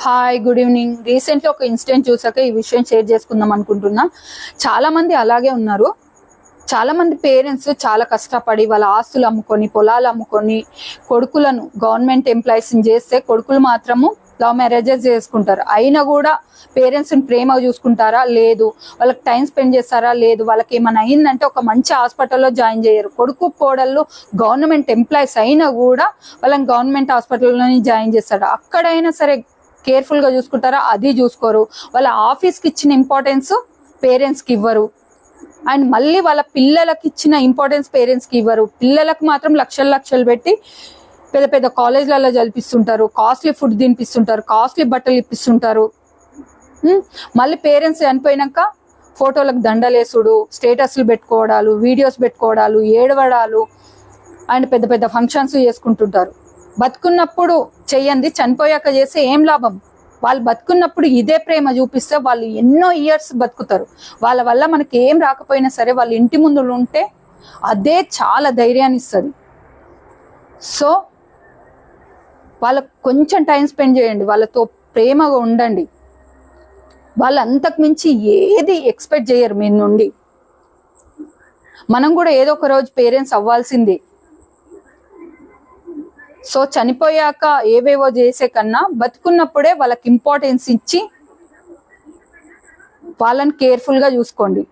Hi, good evening. Recently ఒక incident చూసాక ఈ విషయం షేర్ చేసుకుందాం అనుకుంటున్నా. చాలా మంది అలాగే ఉన్నారు. చాలా మంది పేరెంట్స్ చాలా కష్టపడి వాళ్ళ ఆస్తులు అమ్ముకొని, పొలాలు అమ్ముకొని కొడుకులను గవర్నమెంట్ ఎంప్లాయీస్ని చేస్తే కొడుకులు మాత్రము లవ్ మ్యారేజెస్ చేసుకుంటారు. అయినా కూడా పేరెంట్స్ని ప్రేమగా చూసుకుంటారా? లేదు. వాళ్ళకి టైం స్పెండ్ చేస్తారా? లేదు. వాళ్ళకి ఏమైనా అయిందంటే ఒక మంచి హాస్పిటల్లో జాయిన్ చేయరు. కొడుకు కోడళ్ళు గవర్నమెంట్ ఎంప్లాయీస్ అయినా కూడా వాళ్ళని గవర్నమెంట్ హాస్పిటల్లోనే జాయిన్ చేస్తారు. అక్కడైనా సరే కేర్ఫుల్గా చూసుకుంటారా? అది చూసుకోరు. వాళ్ళ ఆఫీస్కి ఇచ్చిన ఇంపార్టెన్స్ పేరెంట్స్కి ఇవ్వరు. అండ్ మళ్ళీ వాళ్ళ పిల్లలకి ఇచ్చిన ఇంపార్టెన్స్ పేరెంట్స్కి ఇవ్వరు. పిల్లలకు మాత్రం లక్షలు లక్షలు పెట్టి పెద్ద పెద్ద కాలేజ్లలో చదివిస్తుంటారు, కాస్ట్లీ ఫుడ్ తినిపిస్తుంటారు, కాస్ట్లీ బట్టలు ఇప్పిస్తుంటారు. మళ్ళీ పేరెంట్స్ చనిపోయినాక ఫోటోలకు దండలేసుడు, స్టేటస్లు పెట్టుకోవడాలు, వీడియోస్ పెట్టుకోవడాలు, ఏడవడాలు అండ్ పెద్ద పెద్ద ఫంక్షన్స్ చేసుకుంటుంటారు. బతుకున్నప్పుడు చెయ్యండి, చనిపోయాక చేస్తే ఏం లాభం? వాళ్ళు బతుకున్నప్పుడు ఇదే ప్రేమ చూపిస్తే వాళ్ళు ఎన్నో ఇయర్స్ బతుకుతారు. వాళ్ళ వల్ల మనకి ఏం రాకపోయినా సరే వాళ్ళ ఇంటి ముందు ఉంటే అదే చాలా ధైర్యాన్ని ఇస్తుంది. సో వాళ్ళకు కొంచెం టైం స్పెండ్ చేయండి, వాళ్ళతో ప్రేమగా ఉండండి. వాళ్ళు అంతకు మించి ఏది ఎక్స్పెక్ట్ చేయరు మీ నుండి. మనం కూడా ఏదో ఒక రోజు పేరెంట్స్ అవ్వాల్సిందే. సో చనిపోయాక ఏవేవో చేసే కన్నా బతుకున్నప్పుడే వాళ్ళకి ఇంపార్టెన్స్ ఇచ్చి వాళ్ళని కేర్ఫుల్గా చూసుకోండి.